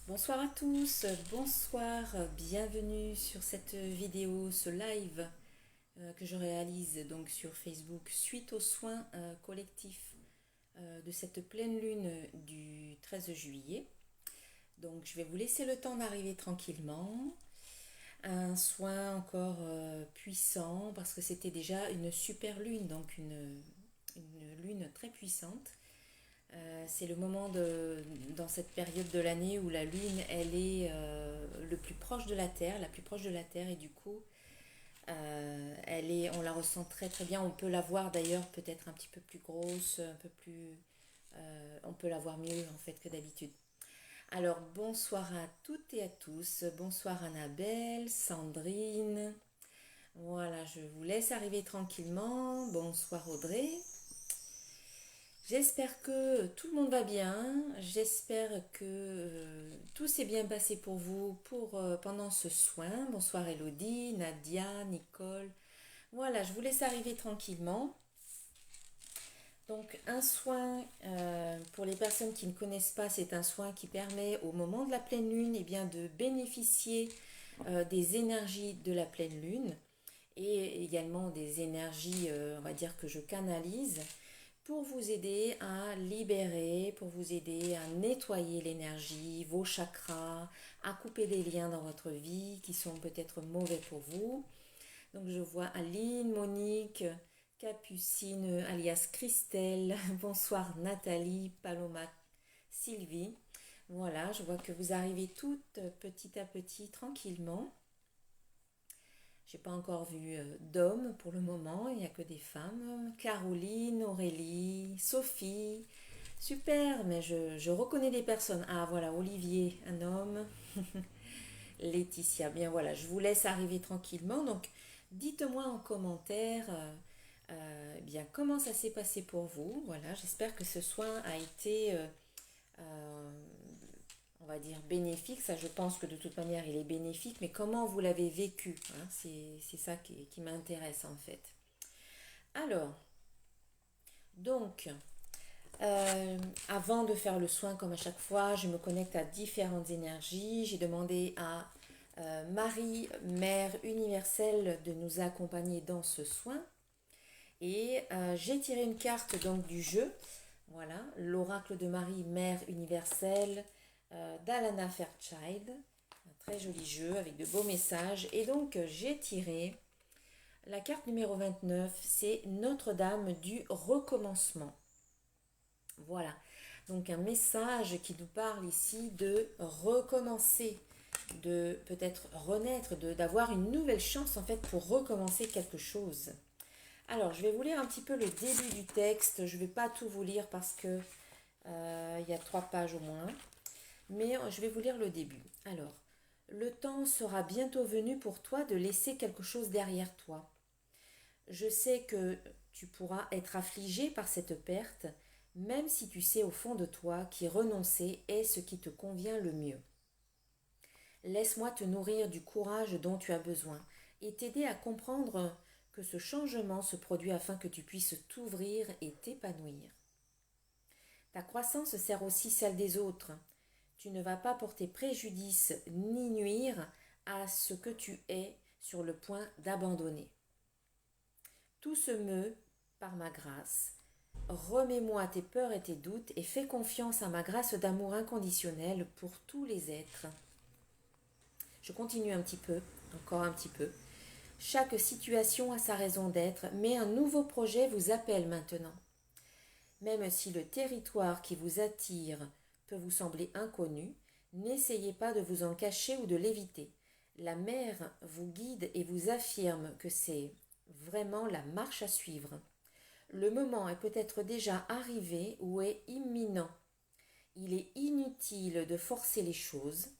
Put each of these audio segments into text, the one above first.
Bonsoir à tous, bonsoir, bienvenue sur cette vidéo, ce live que je réalise donc sur Facebook suite aux soins collectifs de cette pleine lune du 13 juillet. Donc je vais vous laisser le temps d'arriver tranquillement. Un soin encore puissant parce que c'était déjà une super lune, donc une lune très puissante. C'est le moment dans cette période de l'année où la Lune, elle est le plus proche de la Terre, la plus proche de la Terre, et du coup, on la ressent très très bien. On peut la voir d'ailleurs peut-être un petit peu plus grosse, un peu plus, on peut la voir mieux en fait que d'habitude. Alors bonsoir à toutes et à tous, bonsoir Annabelle, Sandrine. Voilà, je vous laisse arriver tranquillement. Bonsoir Audrey. J'espère que tout le monde va bien. J'espère que tout s'est bien passé pour vous pendant ce soin. Bonsoir Elodie, Nadia, Nicole. Voilà, je vous laisse arriver tranquillement. Donc un soin, pour les personnes qui ne connaissent pas, c'est un soin qui permet au moment de la pleine lune de bénéficier des énergies de la pleine lune et également des énergies, on va dire, que je canalise pour vous aider à libérer, pour vous aider à nettoyer l'énergie, vos chakras, à couper des liens dans votre vie qui sont peut-être mauvais pour vous. Donc je vois Aline, Monique, Capucine, alias Christelle, bonsoir Nathalie, Paloma, Sylvie. Voilà, je vois que vous arrivez toutes petit à petit, tranquillement. J'ai pas encore vu d'hommes pour le moment, il n'y a que des femmes. Caroline, Aurélie, Sophie. Super, mais je reconnais des personnes. Ah voilà, Olivier, un homme. Laetitia, bien voilà, je vous laisse arriver tranquillement. Donc dites-moi en commentaire bien comment ça s'est passé pour vous. Voilà, j'espère que ce soin a été euh, on va dire bénéfique. Ça, je pense que de toute manière, il est bénéfique, mais comment vous l'avez vécu, hein, c'est ça qui m'intéresse en fait. Alors, donc, avant de faire le soin, comme à chaque fois, je me connecte à différentes énergies. J'ai demandé à Marie, Mère universelle, de nous accompagner dans ce soin. Et j'ai tiré une carte donc du jeu. Voilà, l'oracle de Marie, Mère universelle, d'Alana Fairchild. Un très joli jeu avec de beaux messages. Et donc j'ai tiré la carte numéro 29, c'est Notre-Dame du recommencement. Voilà, donc un message qui nous parle ici de recommencer, de peut-être renaître, d'avoir une nouvelle chance en fait pour recommencer quelque chose. Alors, je vais vous lire un petit peu le début du texte. Je ne vais pas tout vous lire parce que il y a 3 pages au moins. Mais je vais vous lire le début. Alors, le temps sera bientôt venu pour toi de laisser quelque chose derrière toi. Je sais que tu pourras être affligé par cette perte, même si tu sais au fond de toi qu'y renoncer est ce qui te convient le mieux. Laisse-moi te nourrir du courage dont tu as besoin et t'aider à comprendre que ce changement se produit afin que tu puisses t'ouvrir et t'épanouir. Ta croissance sert aussi celle des autres. Tu ne vas pas porter préjudice ni nuire à ce que tu es sur le point d'abandonner. Tout se meut par ma grâce. Remets-moi tes peurs et tes doutes et fais confiance à ma grâce d'amour inconditionnel pour tous les êtres. Je continue un petit peu, encore un petit peu. Chaque situation a sa raison d'être, mais un nouveau projet vous appelle maintenant. Même si le territoire qui vous attire peut vous sembler inconnu, n'essayez pas de vous en cacher ou de l'éviter. La mer vous guide et vous affirme que c'est vraiment la marche à suivre. Le moment est peut-être déjà arrivé ou est imminent. Il est inutile de forcer les choses.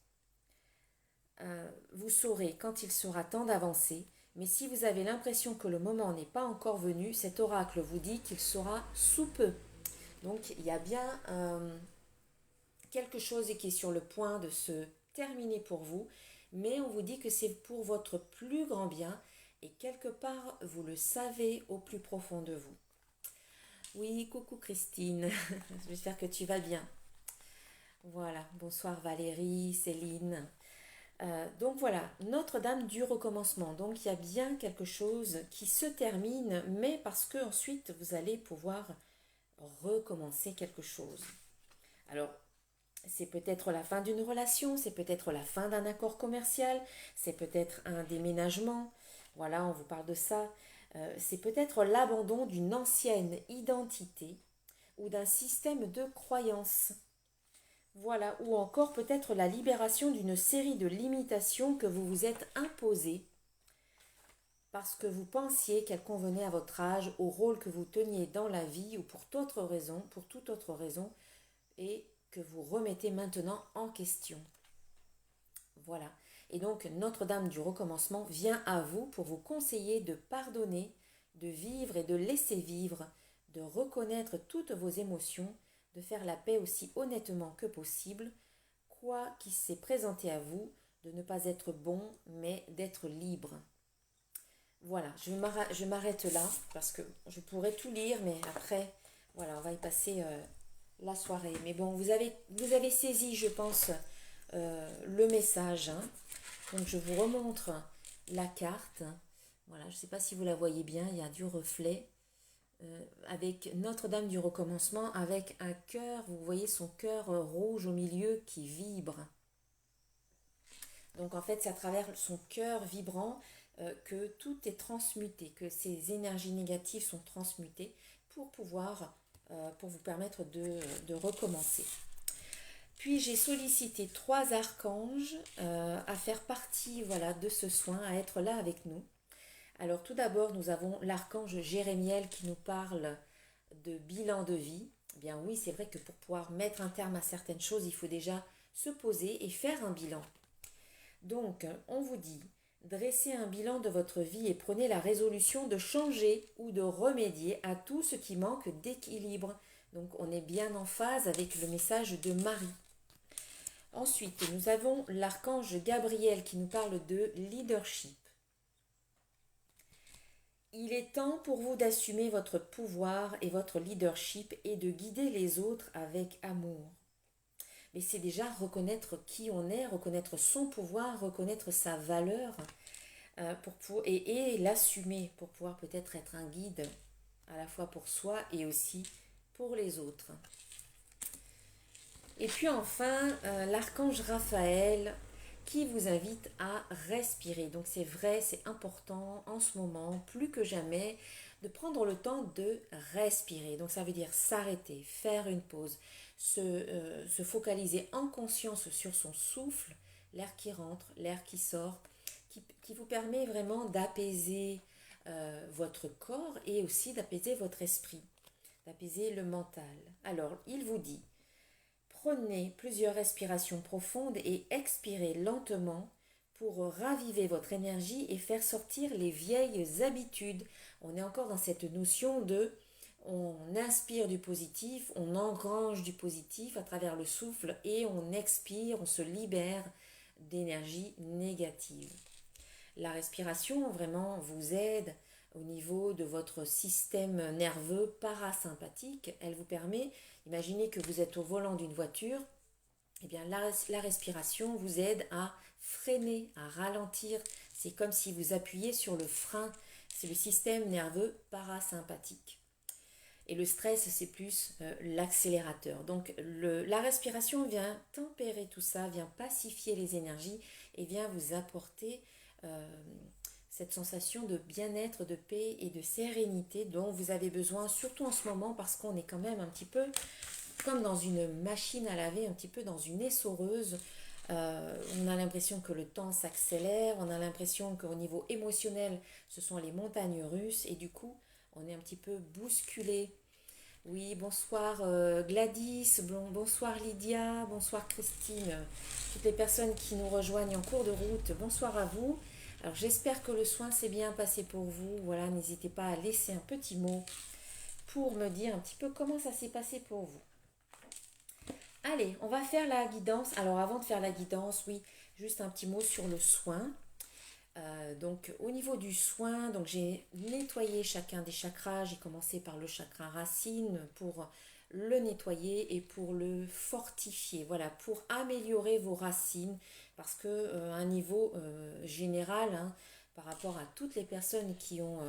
Vous saurez quand il sera temps d'avancer, mais si vous avez l'impression que le moment n'est pas encore venu, cet oracle vous dit qu'il sera sous peu. Donc il y a bien quelque chose qui est sur le point de se terminer pour vous, mais on vous dit que c'est pour votre plus grand bien et quelque part vous le savez au plus profond de vous. Oui, coucou Christine, j'espère que tu vas bien. Voilà, bonsoir Valérie, Céline. Donc voilà, Notre-Dame du recommencement. Donc il y a bien quelque chose qui se termine, mais parce que ensuite vous allez pouvoir recommencer quelque chose. Alors, c'est peut-être la fin d'une relation, c'est peut-être la fin d'un accord commercial, c'est peut-être un déménagement. Voilà, on vous parle de ça. C'est peut-être l'abandon d'une ancienne identité ou d'un système de croyances. Voilà, ou encore peut-être la libération d'une série de limitations que vous vous êtes imposées parce que vous pensiez qu'elles convenaient à votre âge, au rôle que vous teniez dans la vie ou pour toute autre raison, et que vous remettez maintenant en question. Voilà. Et donc Notre-Dame du recommencement vient à vous pour vous conseiller de pardonner, de vivre et de laisser vivre, de reconnaître toutes vos émotions, de faire la paix aussi honnêtement que possible, quoi qui s'est présenté à vous, de ne pas être bon, mais d'être libre. Voilà, je m'arrête là parce que je pourrais tout lire, mais après, voilà, on va y passer la soirée. Mais bon, vous avez saisi, je pense, le message, hein. Donc je vous remontre la carte. Voilà, je ne sais pas si vous la voyez bien, il y a du reflet. Avec Notre-Dame du recommencement, avec un cœur, vous voyez son cœur rouge au milieu qui vibre. Donc en fait, c'est à travers son cœur vibrant que tout est transmuté, que ces énergies négatives sont transmutées pour pour vous permettre de recommencer. Puis j'ai sollicité trois archanges à faire partie voilà, de ce soin, à être là avec nous. Alors tout d'abord, nous avons l'archange Jérémiel qui nous parle de bilan de vie. Eh bien oui, c'est vrai que pour pouvoir mettre un terme à certaines choses, il faut déjà se poser et faire un bilan. Donc, on vous dit, dressez un bilan de votre vie et prenez la résolution de changer ou de remédier à tout ce qui manque d'équilibre. Donc, on est bien en phase avec le message de Marie. Ensuite, nous avons l'archange Gabriel qui nous parle de leadership. Il est temps pour vous d'assumer votre pouvoir et votre leadership et de guider les autres avec amour. Mais c'est déjà reconnaître qui on est, reconnaître son pouvoir, reconnaître sa valeur et l'assumer pour pouvoir peut-être être un guide à la fois pour soi et aussi pour les autres. Et puis enfin, l'archange Raphaël qui vous invite à respirer. Donc c'est vrai, c'est important en ce moment, plus que jamais, de prendre le temps de respirer. Donc ça veut dire s'arrêter, faire une pause, se focaliser en conscience sur son souffle, l'air qui rentre, l'air qui sort, qui vous permet vraiment d'apaiser votre corps et aussi d'apaiser votre esprit, d'apaiser le mental. Alors, il vous dit, prenez plusieurs respirations profondes et expirez lentement pour raviver votre énergie et faire sortir les vieilles habitudes. On est encore dans cette notion de on inspire du positif, on engrange du positif à travers le souffle et on expire, on se libère d'énergie négative. La respiration vraiment vous aide au niveau de votre système nerveux parasympathique. Elle vous permet, imaginez que vous êtes au volant d'une voiture, eh bien la respiration vous aide à freiner, à ralentir. C'est comme si vous appuyez sur le frein. C'est le système nerveux parasympathique. Et le stress, c'est plus l'accélérateur. Donc la respiration vient tempérer tout ça, vient pacifier les énergies et vient vous apporter cette sensation de bien-être, de paix et de sérénité dont vous avez besoin, surtout en ce moment parce qu'on est quand même un petit peu comme dans une machine à laver, un petit peu dans une essoreuse. On a l'impression que le temps s'accélère, on a l'impression qu'au niveau émotionnel, ce sont les montagnes russes et du coup, on est un petit peu bousculé. Oui, bonsoir Gladys, bonsoir Lydia, bonsoir Christine, toutes les personnes qui nous rejoignent en cours de route, bonsoir à vous. Alors j'espère que le soin s'est bien passé pour vous. Voilà, n'hésitez pas à laisser un petit mot pour me dire un petit peu comment ça s'est passé pour vous. Allez, on va faire la guidance. Alors avant de faire la guidance, oui, juste un petit mot sur le soin. Donc au niveau du soin, donc j'ai nettoyé chacun des chakras. J'ai commencé par le chakra racine pour le nettoyer et pour le fortifier, voilà, pour améliorer vos racines, parce que à un niveau général, hein, par rapport à toutes les personnes qui ont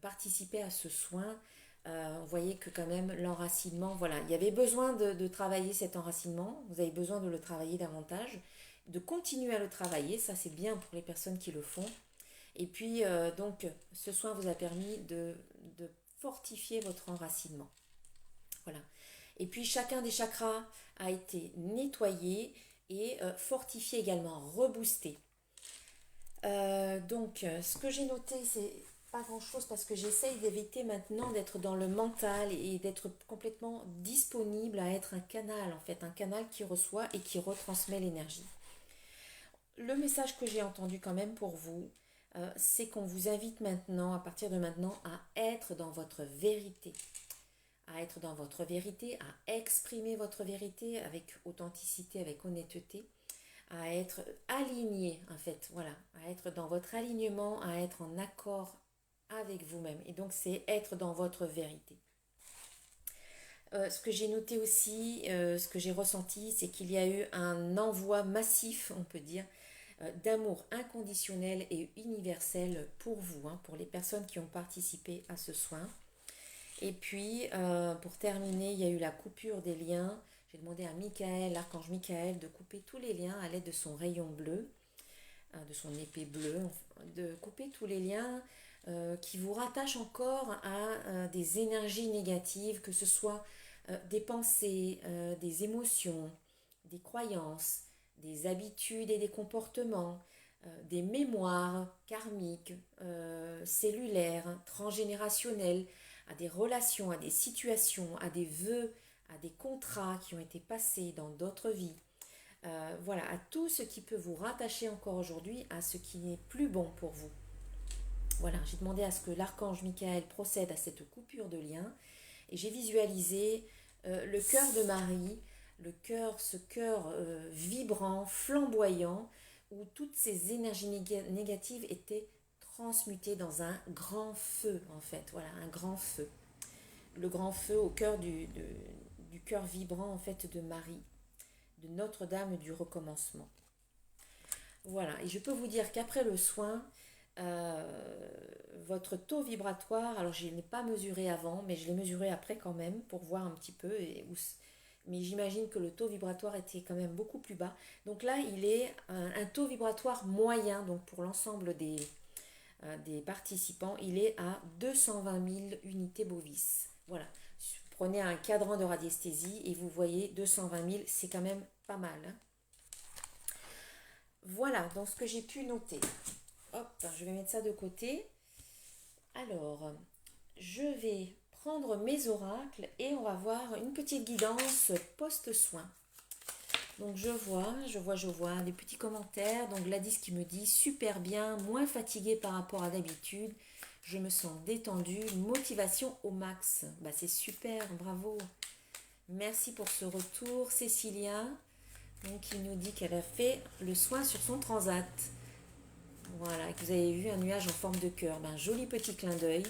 participé à ce soin, on voyait que quand même l'enracinement, voilà, il y avait besoin de travailler cet enracinement, vous avez besoin de le travailler davantage, de continuer à le travailler, ça c'est bien pour les personnes qui le font. Et puis donc ce soin vous a permis de fortifier votre enracinement. Voilà. Et puis chacun des chakras a été nettoyé et fortifié également, reboosté. Ce que j'ai noté, c'est pas grand-chose parce que j'essaye d'éviter maintenant d'être dans le mental et d'être complètement disponible à être un canal, en fait, un canal qui reçoit et qui retransmet l'énergie. Le message que j'ai entendu quand même pour vous, c'est qu'on vous invite maintenant, à partir de maintenant, à être dans votre vérité. À être dans votre vérité, à exprimer votre vérité avec authenticité, avec honnêteté, à être aligné en fait, voilà, à être dans votre alignement, à être en accord avec vous-même. Et donc c'est être dans votre vérité. Ce que j'ai noté aussi, ce que j'ai ressenti, c'est qu'il y a eu un envoi massif, on peut dire, d'amour inconditionnel et universel pour vous, hein, pour les personnes qui ont participé à ce soin. Et puis, pour terminer, il y a eu la coupure des liens. J'ai demandé à Michael, l'archange Michael, de couper tous les liens à l'aide de son rayon bleu, de son épée bleue, de couper tous les liens qui vous rattachent encore à des énergies négatives, que ce soit des pensées, des émotions, des croyances, des habitudes et des comportements, des mémoires karmiques, cellulaires, transgénérationnelles, à des relations, à des situations, à des vœux, à des contrats qui ont été passés dans d'autres vies. Voilà, à tout ce qui peut vous rattacher encore aujourd'hui à ce qui n'est plus bon pour vous. Voilà, j'ai demandé à ce que l'archange Michael procède à cette coupure de lien et j'ai visualisé le cœur de Marie, le cœur, ce cœur vibrant, flamboyant, où toutes ces énergies négatives étaient transmutées dans un grand feu, en fait. Voilà, un grand feu. Le grand feu au cœur du cœur vibrant, en fait, de Marie, de Notre-Dame du recommencement. Voilà, et je peux vous dire qu'après le soin, votre taux vibratoire, alors je ne l'ai pas mesuré avant, mais je l'ai mesuré après quand même pour voir un petit peu, mais j'imagine que le taux vibratoire était quand même beaucoup plus bas. Donc là, il est un taux vibratoire moyen, donc pour l'ensemble des participants, il est à 220 000 unités bovis. Voilà, prenez un cadran de radiesthésie et vous voyez 220 000, c'est quand même pas mal. Hein. Voilà, donc ce que j'ai pu noter. Hop, je vais mettre ça de côté. Alors, je vais prendre mes oracles et on va voir une petite guidance post-soin. Donc je vois des petits commentaires. Donc Gladys qui me dit super bien, moins fatiguée par rapport à d'habitude. Je me sens détendue, motivation au max. Bah c'est super, bravo. Merci pour ce retour. Cécilia, donc, qui nous dit qu'elle a fait le soin sur son transat. Voilà, que vous avez vu un nuage en forme de cœur. Ben, joli petit clin d'œil.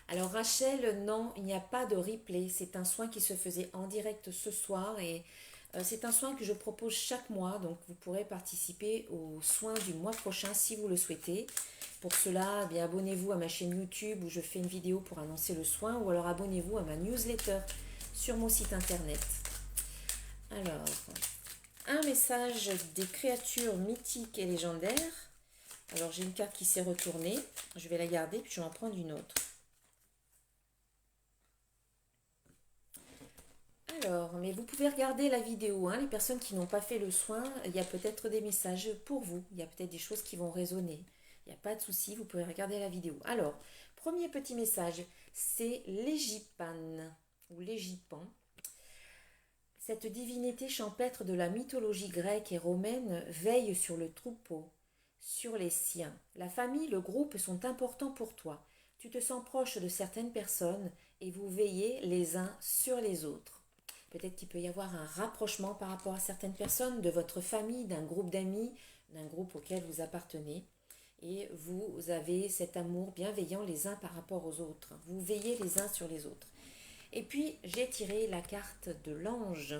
Alors Rachel, non, il n'y a pas de replay. C'est un soin qui se faisait en direct ce soir et c'est un soin que je propose chaque mois. Donc vous pourrez participer au soin du mois prochain si vous le souhaitez. Pour cela, bien, abonnez-vous à ma chaîne YouTube où je fais une vidéo pour annoncer le soin ou alors abonnez-vous à ma newsletter sur mon site internet. Alors, un message des créatures mythiques et légendaires. Alors j'ai une carte qui s'est retournée. Je vais la garder puis je vais en prendre une autre. Alors, mais vous pouvez regarder la vidéo, hein, les personnes qui n'ont pas fait le soin, il y a peut-être des messages pour vous, il y a peut-être des choses qui vont résonner. Il n'y a pas de souci, vous pouvez regarder la vidéo. Alors, premier petit message, c'est l'Égypane ou l'Égypan. Cette divinité champêtre de la mythologie grecque et romaine veille sur le troupeau, sur les siens. La famille, le groupe sont importants pour toi. Tu te sens proche de certaines personnes et vous veillez les uns sur les autres. Peut-être qu'il peut y avoir un rapprochement par rapport à certaines personnes, de votre famille, d'un groupe d'amis, d'un groupe auquel vous appartenez. et vous avez cet amour bienveillant les uns par rapport aux autres. Vous veillez les uns sur les autres. Et puis, j'ai tiré la carte de l'ange.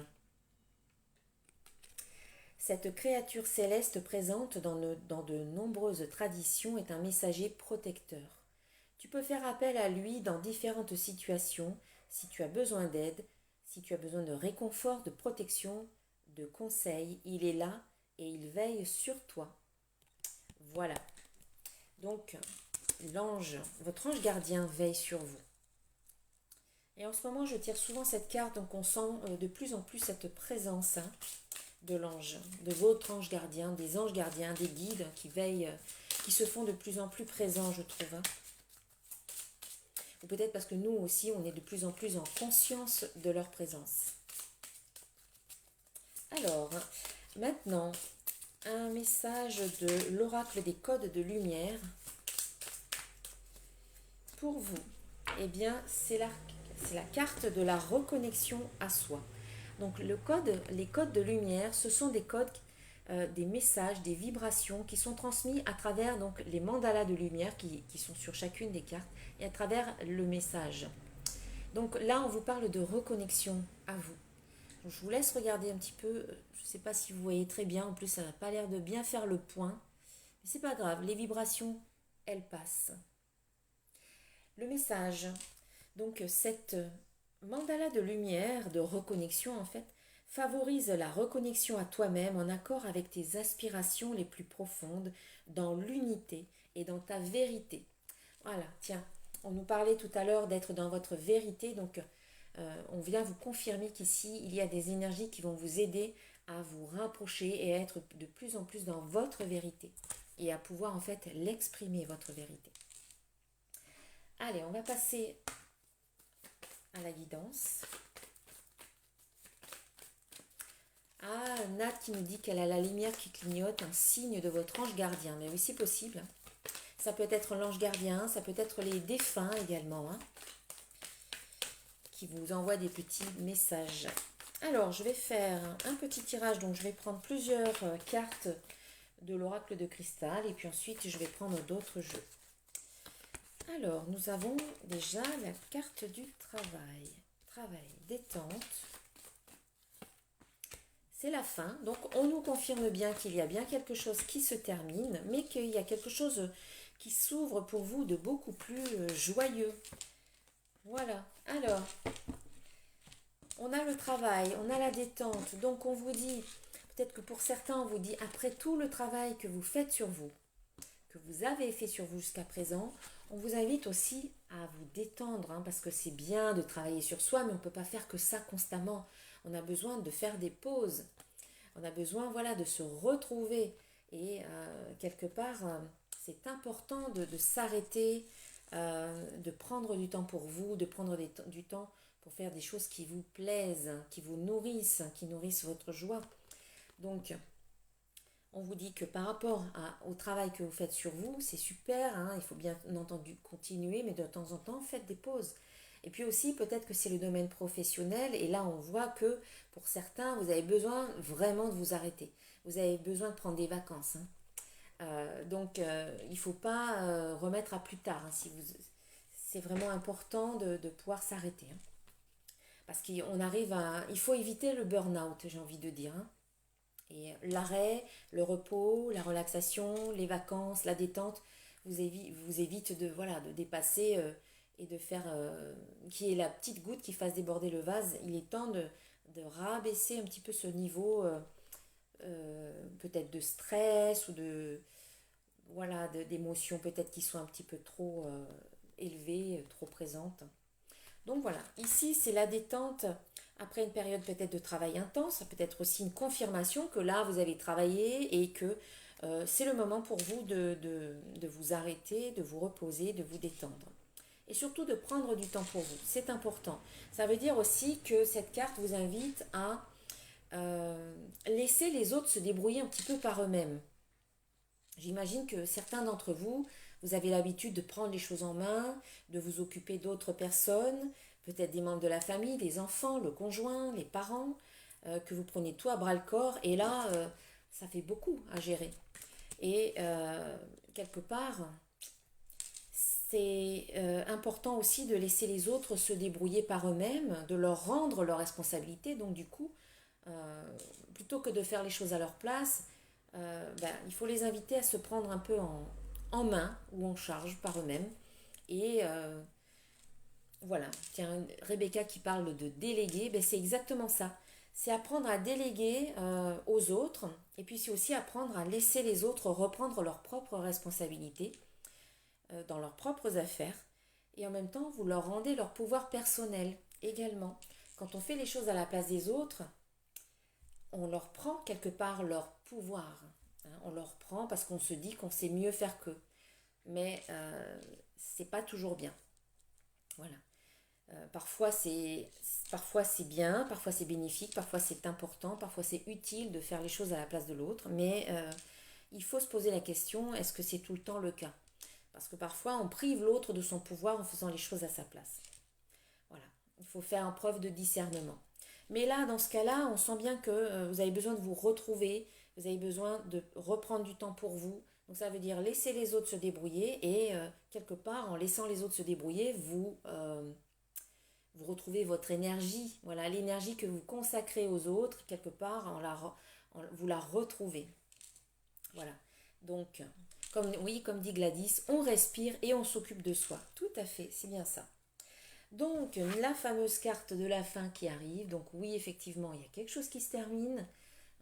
Cette créature céleste présente dans de nombreuses traditions est un messager protecteur. Tu peux faire appel à lui dans différentes situations, si tu as besoin d'aide, si tu as besoin de réconfort, de protection, de conseils. Il est là et il veille sur toi. Voilà. Donc, votre ange gardien veille sur vous. Et en ce moment, je tire souvent cette carte, donc on sent de plus en plus cette présence de l'ange, de votre ange gardien, des anges gardiens, des guides qui veillent, qui se font de plus en plus présents, je trouve. Ou peut-être parce que nous aussi, on est de plus en plus en conscience de leur présence. Alors, maintenant, un message de l'oracle des codes de lumière pour vous. Eh bien, c'est la carte de la reconnexion à soi. Donc les codes de lumière, ce sont des codes, des messages, des vibrations qui sont transmis à travers donc, les mandalas de lumière qui sont sur chacune des cartes et à travers le message. Donc là, on vous parle de reconnexion à vous. Donc, je vous laisse regarder un petit peu. Je ne sais pas si vous voyez très bien. En plus, ça n'a pas l'air de bien faire le point. Mais c'est pas grave. Les vibrations, elles passent. Le message. Donc cette mandala de lumière, de reconnexion en fait, favorise la reconnexion à toi-même en accord avec tes aspirations les plus profondes, dans l'unité et dans ta vérité. Voilà, tiens, on nous parlait tout à l'heure d'être dans votre vérité, donc on vient vous confirmer qu'ici, il y a des énergies qui vont vous aider à vous rapprocher et à être de plus en plus dans votre vérité et à pouvoir en fait l'exprimer, votre vérité. Allez, on va passer à la guidance. Ah, Nat qui nous dit qu'elle a la lumière qui clignote, un signe de votre ange gardien. Mais oui, c'est possible. Ça peut être l'ange gardien, ça peut être les défunts également, qui vous envoient des petits messages. Alors, je vais faire un petit tirage. Donc, je vais prendre plusieurs cartes de l'oracle de cristal. Et puis ensuite, je vais prendre d'autres jeux. Alors, nous avons déjà la carte du travail. Travail, détente. C'est la fin. Donc, on nous confirme bien qu'il y a bien quelque chose qui se termine, mais qu'il y a quelque chose qui s'ouvre pour vous de beaucoup plus joyeux. Voilà. Alors, on a le travail, on a la détente. Donc, on vous dit, peut-être que pour certains, on vous dit, après tout le travail que vous faites sur vous, que vous avez fait sur vous jusqu'à présent, on vous invite aussi à vous détendre, parce que c'est bien de travailler sur soi, mais on ne peut pas faire que ça constamment. On a besoin de faire des pauses. On a besoin, voilà, de se retrouver. Et quelque part, c'est important de s'arrêter, de prendre du temps pour vous, de prendre du temps pour faire des choses qui vous plaisent, qui vous nourrissent, qui nourrissent votre joie. Donc, on vous dit que par rapport au travail que vous faites sur vous, c'est super, il faut bien entendu continuer, mais de temps en temps, faites des pauses. Et puis aussi, peut-être que c'est le domaine professionnel, et là, on voit que pour certains, vous avez besoin vraiment de vous arrêter. Vous avez besoin de prendre des vacances. Donc, il ne faut pas remettre à plus tard. C'est vraiment important de pouvoir s'arrêter. Parce qu'on arrive il faut éviter le burn-out, j'ai envie de dire. Et l'arrêt, le repos, la relaxation, les vacances, la détente vous évite de dépasser et de faire qu'il y ait la petite goutte qui fasse déborder le vase. Il est temps de rabaisser un petit peu ce niveau peut-être de stress ou d'émotions peut-être qui sont un petit peu trop élevées, trop présentes. Donc voilà, ici c'est la détente après une période peut-être de travail intense, ça peut être aussi une confirmation que là vous avez travaillé et que c'est le moment pour vous de vous arrêter, de vous reposer, de vous détendre. Et surtout de prendre du temps pour vous, c'est important. Ça veut dire aussi que cette carte vous invite à laisser les autres se débrouiller un petit peu par eux-mêmes. J'imagine que certains d'entre vous, vous avez l'habitude de prendre les choses en main, de vous occuper d'autres personnes, peut-être des membres de la famille, des enfants, le conjoint, les parents, que vous prenez tout à bras le corps et là, ça fait beaucoup à gérer. Et quelque part, c'est important aussi de laisser les autres se débrouiller par eux-mêmes, de leur rendre leurs responsabilités. Donc du coup, plutôt que de faire les choses à leur place, il faut les inviter à se prendre un peu en main ou en charge par eux-mêmes. Et voilà, tiens, Rebecca qui parle de déléguer, ben c'est exactement ça. C'est apprendre à déléguer aux autres, et puis c'est aussi apprendre à laisser les autres reprendre leurs propres responsabilités dans leurs propres affaires, et en même temps, vous leur rendez leur pouvoir personnel également. Quand on fait les choses à la place des autres, on leur prend quelque part leur pouvoir. Hein. On leur prend parce qu'on se dit qu'on sait mieux faire qu'eux. Mais c'est pas toujours bien. Voilà. Parfois c'est bien, parfois c'est bénéfique, parfois c'est important, parfois c'est utile de faire les choses à la place de l'autre, mais il faut se poser la question, est-ce que c'est tout le temps le cas? Parce que parfois on prive l'autre de son pouvoir en faisant les choses à sa place. Voilà, il faut faire en preuve de discernement. Mais là, dans ce cas-là, on sent bien que vous avez besoin de vous retrouver, vous avez besoin de reprendre du temps pour vous. Donc ça veut dire laisser les autres se débrouiller et quelque part, en laissant les autres se débrouiller, vous retrouvez votre énergie. Voilà, l'énergie que vous consacrez aux autres, quelque part, vous la retrouvez. Voilà. Donc, comme dit Gladys, on respire et on s'occupe de soi. Tout à fait, c'est bien ça. Donc, la fameuse carte de la fin qui arrive. Donc, oui, effectivement, il y a quelque chose qui se termine.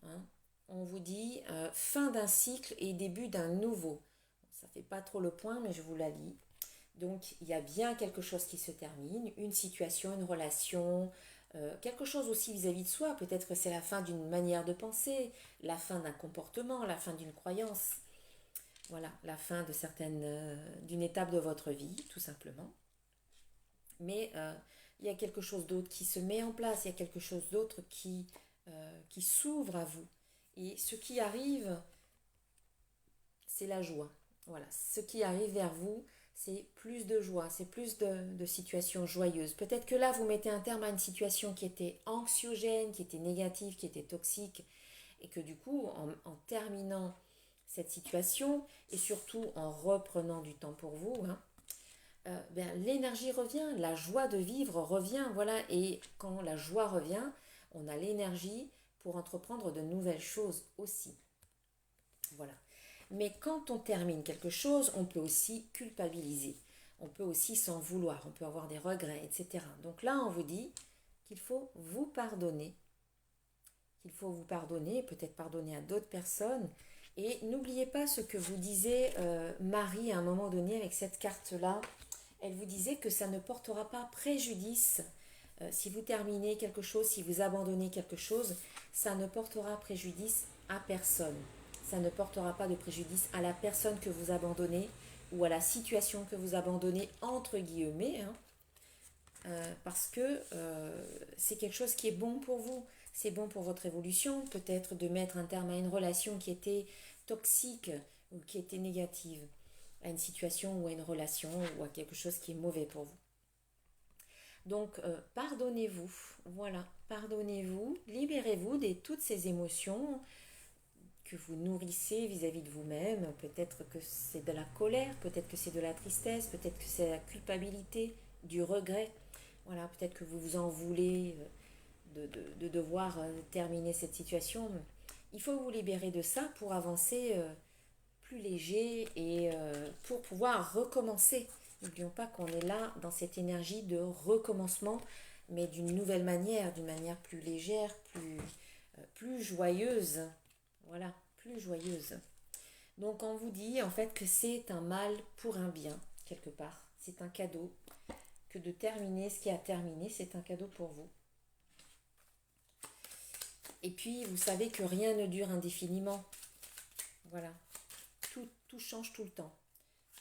Hein. On vous dit fin d'un cycle et début d'un nouveau. Ça ne fait pas trop le point, mais je vous la lis. Donc, il y a bien quelque chose qui se termine, une situation, une relation, quelque chose aussi vis-à-vis de soi. Peut-être que c'est la fin d'une manière de penser, la fin d'un comportement, la fin d'une croyance. Voilà, la fin d'une étape de votre vie, tout simplement. Mais il y a quelque chose d'autre qui se met en place, il y a quelque chose d'autre qui s'ouvre à vous. Et ce qui arrive, c'est la joie. Voilà, ce qui arrive vers vous, c'est plus de joie, c'est plus de situations joyeuses. Peut-être que là, vous mettez un terme à une situation qui était anxiogène, qui était négative, qui était toxique, et que du coup, en terminant cette situation, et surtout en reprenant du temps pour vous, hein, l'énergie revient, la joie de vivre revient, voilà, et quand la joie revient, on a l'énergie pour entreprendre de nouvelles choses aussi. Voilà. Mais quand on termine quelque chose, on peut aussi culpabiliser, on peut aussi s'en vouloir, on peut avoir des regrets, etc. Donc là, on vous dit qu'il faut vous pardonner, peut-être pardonner à d'autres personnes. Et n'oubliez pas ce que vous disait Marie à un moment donné avec cette carte-là. Elle vous disait que ça ne portera pas préjudice. Si vous terminez quelque chose, si vous abandonnez quelque chose, ça ne portera préjudice à personne. Ça ne portera pas de préjudice à la personne que vous abandonnez ou à la situation que vous abandonnez, entre guillemets, hein, parce que c'est quelque chose qui est bon pour vous. C'est bon pour votre évolution, peut-être de mettre un terme à une relation qui était toxique ou qui était négative, à une situation ou à une relation ou à quelque chose qui est mauvais pour vous. Donc, pardonnez-vous, voilà, pardonnez-vous, libérez-vous de toutes ces émotions que vous nourrissez vis-à-vis de vous-même. Peut-être que c'est de la colère, peut-être que c'est de la tristesse, peut-être que c'est la culpabilité, du regret. Voilà, peut-être que vous vous en voulez de devoir terminer cette situation. Il faut vous libérer de ça pour avancer plus léger et pour pouvoir recommencer. N'oublions pas qu'on est là dans cette énergie de recommencement, mais d'une nouvelle manière, d'une manière plus légère, plus joyeuse. Voilà, plus joyeuse. Donc on vous dit en fait que c'est un mal pour un bien, quelque part. C'est un cadeau. Que de terminer ce qui a terminé, c'est un cadeau pour vous. Et puis, vous savez que rien ne dure indéfiniment. Voilà. Tout change tout le temps.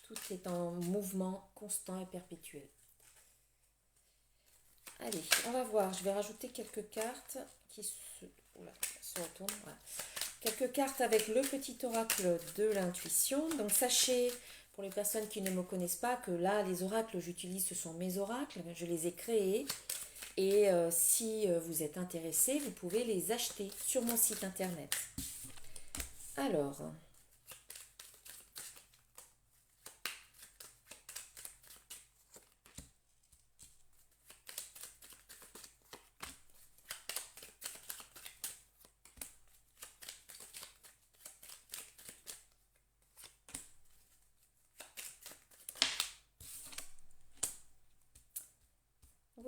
Tout est en mouvement constant et perpétuel. Allez, on va voir. Je vais rajouter quelques cartes qui se retournent. Voilà. Quelques cartes avec le petit oracle de l'intuition. Donc, sachez, pour les personnes qui ne me connaissent pas, que là, les oracles que j'utilise, ce sont mes oracles. Je les ai créés. Et si vous êtes intéressé, vous pouvez les acheter sur mon site internet. Alors,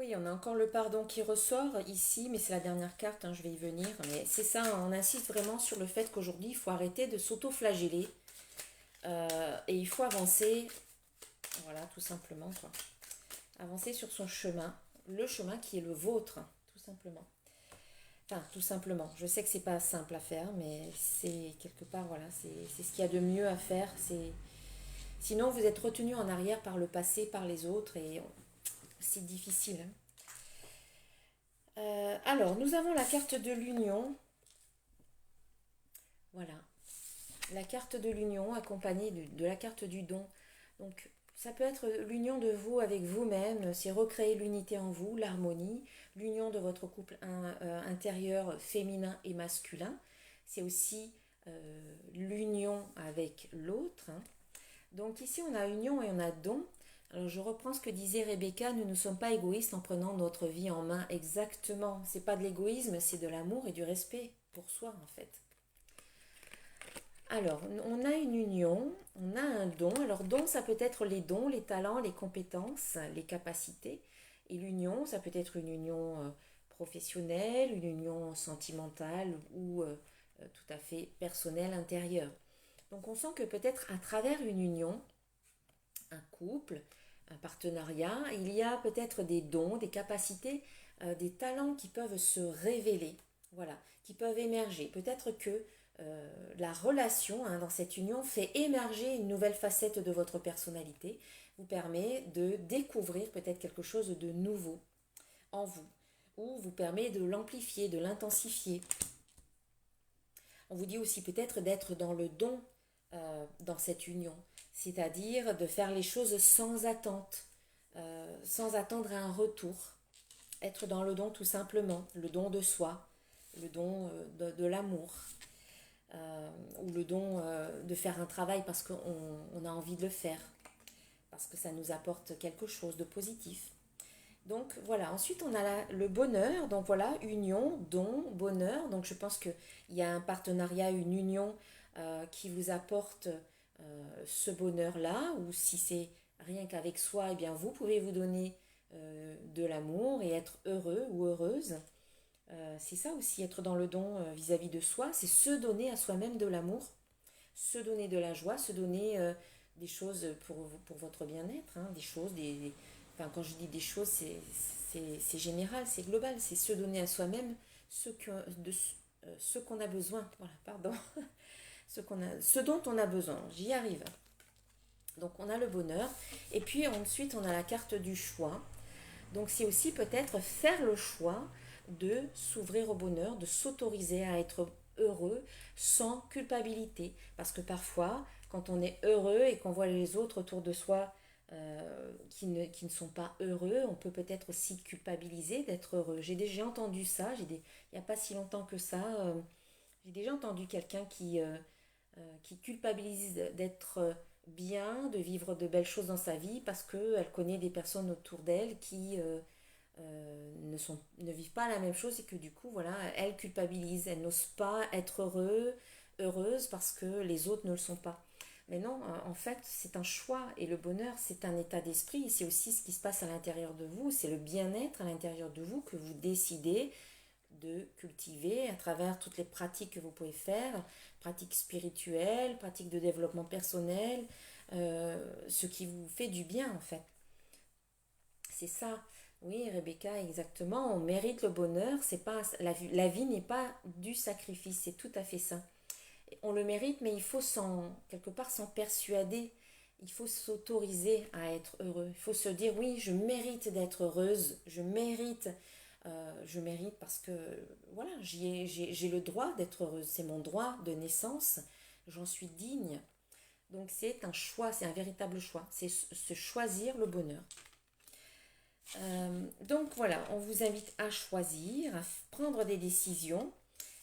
Oui, on a encore le pardon qui ressort ici, mais c'est la dernière carte, hein, je vais y venir. Mais c'est ça, on insiste vraiment sur le fait qu'aujourd'hui, il faut arrêter de s'auto-flageller et il faut avancer, voilà, tout simplement, quoi. Avancer sur son chemin, le chemin qui est le vôtre, tout simplement. Enfin, tout simplement. Je sais que c'est pas simple à faire, mais c'est quelque part, voilà, c'est ce qu'il y a de mieux à faire. Sinon, vous êtes retenu en arrière par le passé, par les autres, et c'est difficile, hein. Alors, nous avons la carte de l'union. Voilà, la carte de l'union accompagnée de la carte du don. Donc, ça peut être l'union de vous avec vous-même, c'est recréer l'unité en vous, l'harmonie, l'union de votre couple intérieur féminin et masculin. C'est aussi l'union avec l'autre, hein. Donc ici, on a union et on a don. Alors je reprends ce que disait Rebecca, nous ne sommes pas égoïstes en prenant notre vie en main. Exactement, c'est pas de l'égoïsme, c'est de l'amour et du respect pour soi en fait. Alors, on a une union, on a un don. Alors, don, ça peut être les dons, les talents, les compétences, les capacités. Et l'union, ça peut être une union professionnelle, une union sentimentale ou tout à fait personnelle, intérieure. Donc, on sent que peut-être à travers une union, un couple, un partenariat, il y a peut-être des dons, des capacités, des talents qui peuvent se révéler, voilà, qui peuvent émerger. Peut-être que la relation, hein, dans cette union fait émerger une nouvelle facette de votre personnalité, vous permet de découvrir peut-être quelque chose de nouveau en vous, ou vous permet de l'amplifier, de l'intensifier. On vous dit aussi peut-être d'être dans le don dans cette union, c'est-à-dire de faire les choses sans attente, sans attendre un retour. Être dans le don tout simplement, le don de soi, le don de l'amour, ou le don de faire un travail parce qu'on a envie de le faire, parce que ça nous apporte quelque chose de positif. Donc voilà, ensuite on a le bonheur, donc voilà, union, don, bonheur. Donc je pense qu'il y a un partenariat, une union qui vous apporte ce bonheur-là, ou si c'est rien qu'avec soi, eh bien vous pouvez vous donner de l'amour et être heureux ou heureuse. C'est ça aussi, être dans le don vis-à-vis de soi, c'est se donner à soi-même de l'amour, se donner de la joie, se donner des choses pour votre bien-être, hein, des choses, enfin, quand je dis des choses, c'est général, c'est global, c'est se donner à soi-même ce qu'on a besoin, voilà, pardon, ce dont on a besoin, j'y arrive. Donc on a le bonheur, et puis ensuite on a la carte du choix. Donc c'est aussi peut-être faire le choix de s'ouvrir au bonheur, de s'autoriser à être heureux sans culpabilité. Parce que parfois, quand on est heureux et qu'on voit les autres autour de soi qui ne sont pas heureux, on peut peut-être aussi culpabiliser d'être heureux. J'ai déjà entendu ça, il n'y a pas si longtemps que ça, j'ai déjà entendu quelqu'un qui culpabilise d'être bien, de vivre de belles choses dans sa vie parce qu'elle connaît des personnes autour d'elle qui ne vivent pas la même chose et que du coup, voilà, elle culpabilise, elle n'ose pas être heureuse parce que les autres ne le sont pas. Mais non, en fait, c'est un choix et le bonheur, c'est un état d'esprit, c'est aussi ce qui se passe à l'intérieur de vous, c'est le bien-être à l'intérieur de vous que vous décidez de cultiver à travers toutes les pratiques que vous pouvez faire, pratiques spirituelles, pratiques de développement personnel, ce qui vous fait du bien en fait. C'est ça. Oui, Rebecca, exactement. On mérite le bonheur. C'est pas la vie n'est pas du sacrifice. C'est tout à fait ça. On le mérite, mais il faut quelque part s'en persuader. Il faut s'autoriser à être heureux. Il faut se dire oui, je mérite d'être heureuse. Je mérite parce que voilà, j'ai le droit d'être heureuse. C'est mon droit de naissance. J'en suis digne. Donc c'est un choix, c'est un véritable choix. C'est se choisir le bonheur. Donc voilà, on vous invite à choisir, à prendre des décisions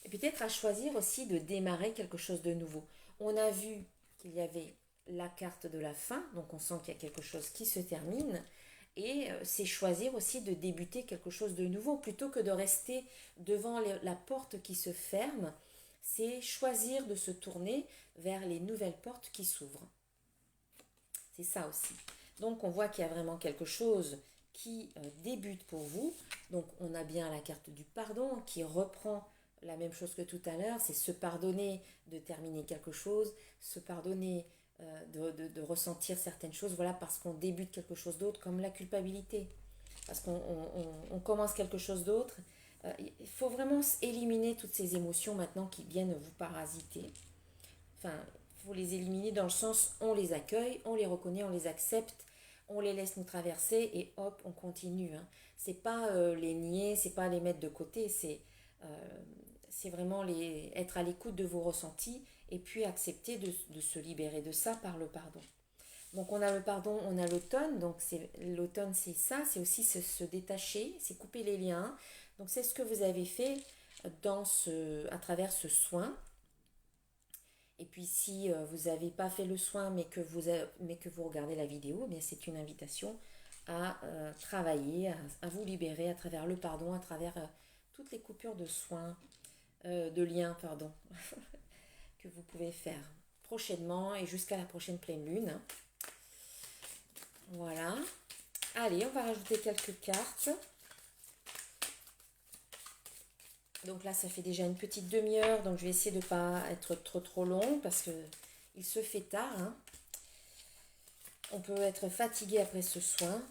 et peut-être à choisir aussi de démarrer quelque chose de nouveau. On a vu qu'il y avait la carte de la fin, donc on sent qu'il y a quelque chose qui se termine et c'est choisir aussi de débuter quelque chose de nouveau plutôt que de rester devant la porte qui se ferme. C'est choisir de se tourner vers les nouvelles portes qui s'ouvrent. C'est ça aussi. Donc on voit qu'il y a vraiment quelque chose qui débute pour vous. Donc on a bien la carte du pardon qui reprend la même chose que tout à l'heure, c'est se pardonner de terminer quelque chose, se pardonner de ressentir certaines choses, voilà, parce qu'on débute quelque chose d'autre, comme la culpabilité, parce qu'on commence quelque chose d'autre. Il faut vraiment éliminer toutes ces émotions maintenant qui viennent vous parasiter. Enfin, il faut les éliminer dans le sens, on les accueille, on les reconnaît, on les accepte, on les laisse nous traverser et hop, on continue. Hein. C'est pas les nier, c'est pas les mettre de côté, c'est vraiment être à l'écoute de vos ressentis et puis accepter de se libérer de ça par le pardon. Donc on a le pardon, on a l'automne, donc l'automne c'est ça, c'est aussi se détacher, c'est couper les liens. Donc c'est ce que vous avez fait à travers ce soin. Et puis si vous n'avez pas fait le soin mais que vous regardez la vidéo, eh bien c'est une invitation à travailler, à vous libérer à travers le pardon, à travers toutes les coupures de soins, de liens, pardon, que vous pouvez faire prochainement et jusqu'à la prochaine pleine lune. Voilà. Allez, on va rajouter quelques cartes. Donc là, ça fait déjà une petite demi-heure, donc je vais essayer de ne pas être trop long parce que il se fait tard. Hein. On peut être fatigué après ce soin.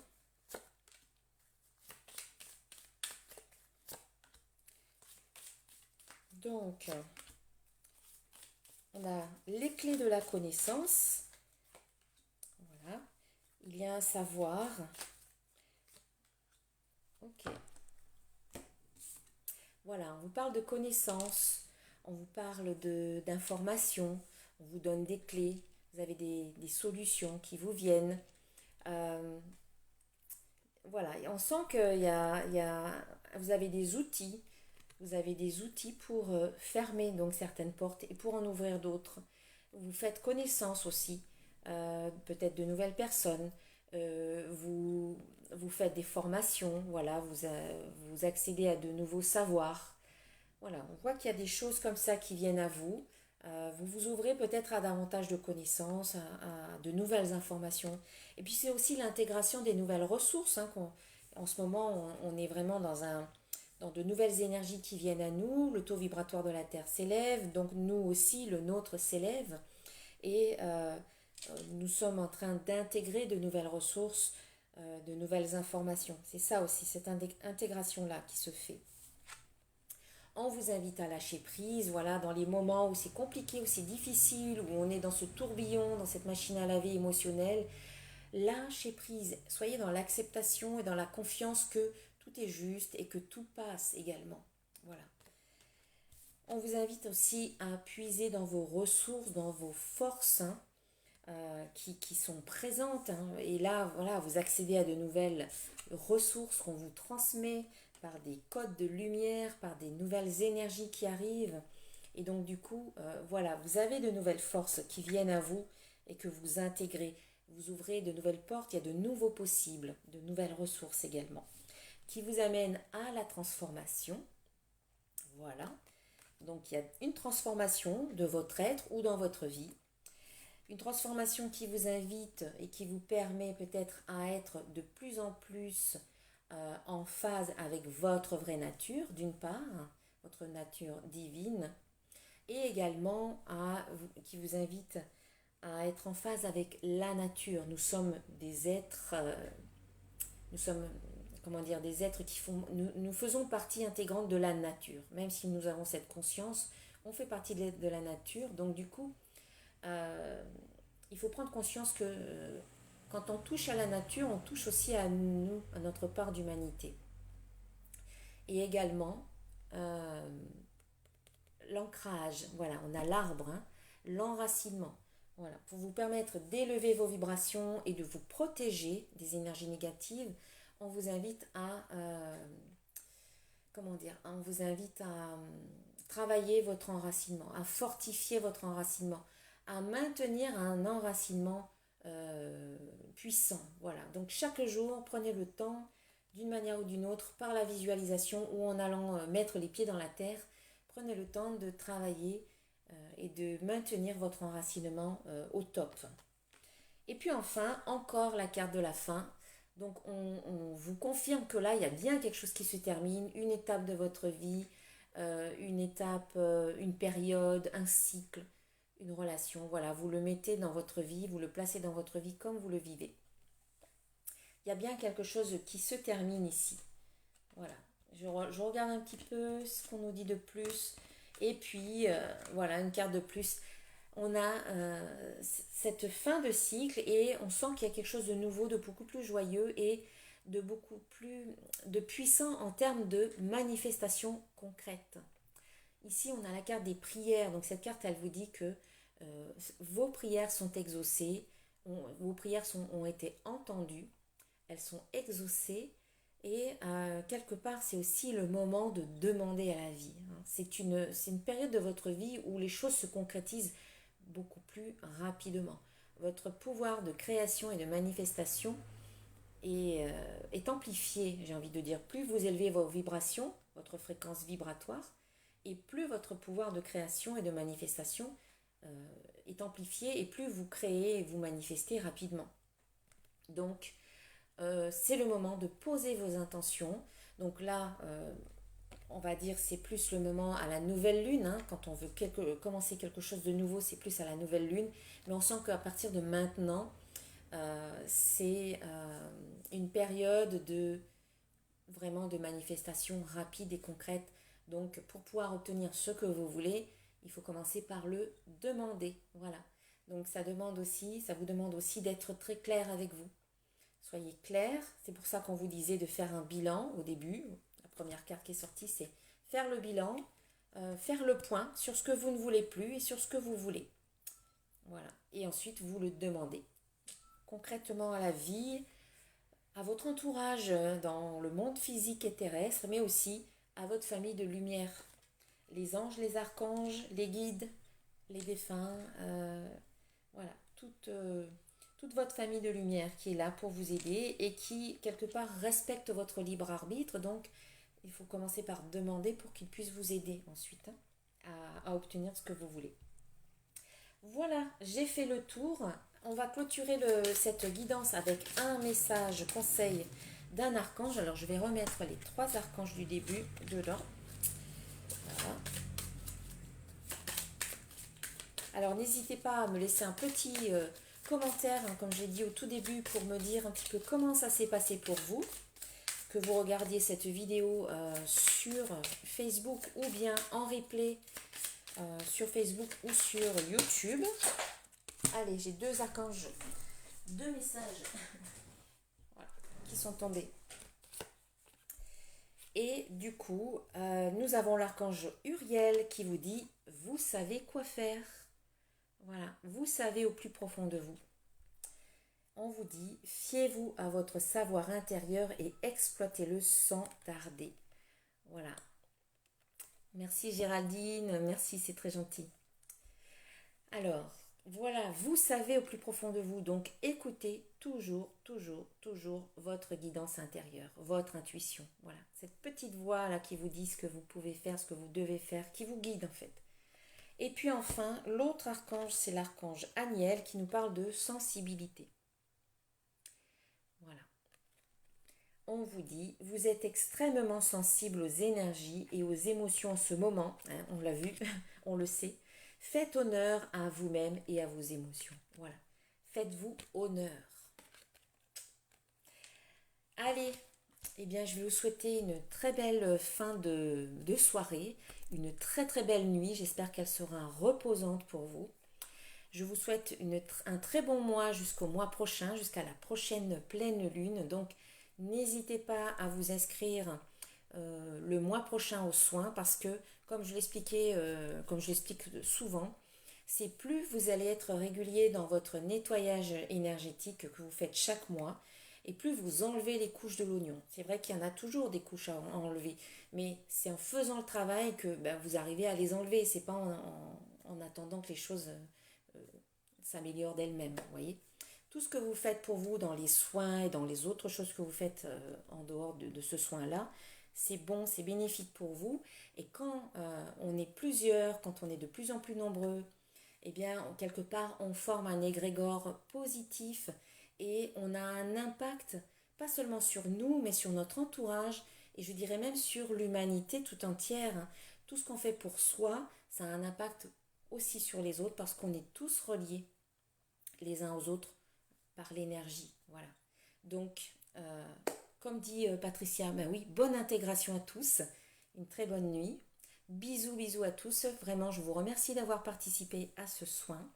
Donc, on a les clés de la connaissance. Voilà. Il y a un savoir. Ok. Voilà, on vous parle de connaissances, on vous parle d'informations, on vous donne des clés, vous avez des solutions qui vous viennent. Euh, voilà, et on sent que vous avez des outils pour fermer donc certaines portes et pour en ouvrir d'autres. Vous faites connaissance aussi, peut-être de nouvelles personnes. Vous faites des formations, voilà, vous accédez à de nouveaux savoirs. Voilà, on voit qu'il y a des choses comme ça qui viennent à vous. Vous vous ouvrez peut-être à davantage de connaissances, à de nouvelles informations. Et puis c'est aussi l'intégration des nouvelles ressources. Hein, en ce moment, on est vraiment dans de nouvelles énergies qui viennent à nous. Le taux vibratoire de la Terre s'élève, donc nous aussi, le nôtre s'élève. Et nous sommes en train d'intégrer de nouvelles ressources, de nouvelles informations. C'est ça aussi, cette intégration-là qui se fait. On vous invite à lâcher prise, voilà, dans les moments où c'est compliqué, où c'est difficile, où on est dans ce tourbillon, dans cette machine à laver émotionnelle. Lâchez prise, soyez dans l'acceptation et dans la confiance que tout est juste et que tout passe également. Voilà. On vous invite aussi à puiser dans vos ressources, dans vos forces hein, qui sont présentes. Hein. Et là, voilà, vous accédez à de nouvelles ressources qu'on vous transmet par des codes de lumière, par des nouvelles énergies qui arrivent. Et donc du coup, voilà, vous avez de nouvelles forces qui viennent à vous et que vous intégrez. Vous ouvrez de nouvelles portes, il y a de nouveaux possibles, de nouvelles ressources également, qui vous amènent à la transformation. Voilà. Donc il y a une transformation de votre être ou dans votre vie. Une transformation qui vous invite et qui vous permet peut-être à être de plus en plus en phase avec votre vraie nature, d'une part, votre nature divine, et également qui vous invite à être en phase avec la nature. Nous sommes des êtres, nous sommes, comment dire, des êtres nous faisons partie intégrante de la nature. Même si nous avons cette conscience, on fait partie de la nature. Donc du coup, il faut prendre conscience que quand on touche à la nature, on touche aussi à nous, à notre part d'humanité. Et également, l'ancrage, voilà, on a l'arbre, hein, l'enracinement. Voilà, pour vous permettre d'élever vos vibrations et de vous protéger des énergies négatives, on vous invite à, comment dire, on vous invite à travailler votre enracinement, à fortifier votre enracinement, à maintenir un enracinement puissant. Voilà, donc chaque jour, prenez le temps, d'une manière ou d'une autre, par la visualisation ou en allant mettre les pieds dans la terre, prenez le temps de travailler et de maintenir votre enracinement au top. Et puis enfin, encore la carte de la fin. Donc on vous confirme que là, il y a bien quelque chose qui se termine, une étape de votre vie, une étape, une période, un cycle, une relation. Voilà, vous le mettez dans votre vie, vous le placez dans votre vie comme vous le vivez. Il y a bien quelque chose qui se termine ici. Voilà, je regarde un petit peu ce qu'on nous dit de plus. Et puis, voilà, une carte de plus. On a cette fin de cycle et on sent qu'il y a quelque chose de nouveau, de beaucoup plus joyeux et de beaucoup plus de puissant en termes de manifestation concrète. Ici, on a la carte des prières. Donc cette carte, elle vous dit que vos prières sont exaucées, vos prières ont été entendues, elles sont exaucées et quelque part, c'est aussi le moment de demander à la vie. C'est une période de votre vie où les choses se concrétisent beaucoup plus rapidement. Votre pouvoir de création et de manifestation est amplifié, j'ai envie de dire. Plus vous élevez vos vibrations, votre fréquence vibratoire, et plus votre pouvoir de création et de manifestation est amplifié, et plus vous créez et vous manifestez rapidement. Donc, c'est le moment de poser vos intentions. Donc là, on va dire c'est plus le moment à la nouvelle lune. Quand on veut commencer quelque chose de nouveau, c'est plus à la nouvelle lune. Mais on sent qu'à partir de maintenant, c'est une période de vraiment de manifestation rapide et concrète. Donc pour pouvoir obtenir ce que vous voulez, il faut commencer par le demander. Voilà. Donc ça vous demande aussi d'être très clair avec vous. Soyez clair, c'est pour ça qu'on vous disait de faire un bilan au début. La première carte qui est sortie, c'est faire le bilan, faire le point sur ce que vous ne voulez plus et sur ce que vous voulez. Voilà. Et ensuite, vous le demandez. Concrètement à la vie, à votre entourage dans le monde physique et terrestre, mais aussi à votre famille de lumière. Les anges, les archanges, les guides, les défunts, voilà, toute votre famille de lumière qui est là pour vous aider et qui, quelque part, respecte votre libre arbitre. Donc, il faut commencer par demander pour qu'ils puissent vous aider ensuite à obtenir ce que vous voulez. Voilà, j'ai fait le tour. On va clôturer cette guidance avec un message conseil d'un archange. Alors, je vais remettre les 3 archanges du début dedans. Voilà. Alors, n'hésitez pas à me laisser un petit commentaire, comme j'ai dit au tout début, pour me dire un petit peu comment ça s'est passé pour vous. Que vous regardiez cette vidéo sur Facebook ou bien en replay sur Facebook ou sur YouTube. Allez, j'ai 2 archanges, 2 messages voilà, qui sont tombés. Et du coup, nous avons l'archange Uriel qui vous dit « Vous savez quoi faire ». Voilà, vous savez au plus profond de vous. On vous dit « Fiez-vous à votre savoir intérieur et exploitez-le sans tarder ». Voilà. Merci Géraldine, merci, c'est très gentil. Alors, voilà, vous savez au plus profond de vous, donc écoutez toujours, toujours, toujours votre guidance intérieure, votre intuition. Voilà, cette petite voix là qui vous dit ce que vous pouvez faire, ce que vous devez faire, qui vous guide en fait. Et puis enfin, l'autre archange, c'est l'archange Aniel qui nous parle de sensibilité. Voilà. On vous dit, vous êtes extrêmement sensible aux énergies et aux émotions en ce moment, on l'a vu, on le sait. Faites honneur à vous-même et à vos émotions. Voilà. Faites-vous honneur. Allez, eh bien, je vais vous souhaiter une très belle fin de soirée, une très très belle nuit. J'espère qu'elle sera reposante pour vous. Je vous souhaite un très bon mois jusqu'au mois prochain, jusqu'à la prochaine pleine lune. Donc, n'hésitez pas à vous inscrire le mois prochain aux soins parce que, comme je l'explique souvent, c'est plus vous allez être régulier dans votre nettoyage énergétique que vous faites chaque mois et plus vous enlevez les couches de l'oignon. C'est vrai qu'il y en a toujours des couches à enlever, mais c'est en faisant le travail que vous arrivez à les enlever. C'est pas en attendant que les choses s'améliorent d'elles-mêmes, vous voyez. Tout ce que vous faites pour vous dans les soins et dans les autres choses que vous faites en dehors de ce soin-là, c'est bon, c'est bénéfique pour vous. Et quand on est plusieurs, quand on est de plus en plus nombreux, eh bien, quelque part, on forme un égrégore positif et on a un impact pas seulement sur nous, mais sur notre entourage, et je dirais même sur l'humanité tout entière. Tout ce qu'on fait pour soi, ça a un impact aussi sur les autres parce qu'on est tous reliés les uns aux autres par l'énergie. Voilà. Donc, comme dit Patricia, ben oui, bonne intégration à tous, une très bonne nuit. Bisous, bisous à tous. Vraiment, je vous remercie d'avoir participé à ce soin.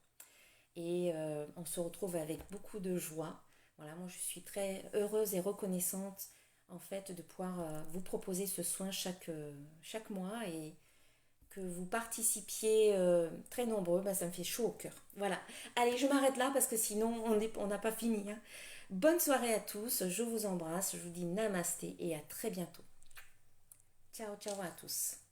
Et on se retrouve avec beaucoup de joie. Voilà, moi je suis très heureuse et reconnaissante en fait de pouvoir vous proposer ce soin chaque mois et que vous participiez très nombreux, bah, ça me fait chaud au cœur. Voilà, allez, je m'arrête là parce que sinon on n'a pas fini, hein. Bonne soirée à tous, je vous embrasse, je vous dis namasté et à très bientôt. Ciao, ciao à tous.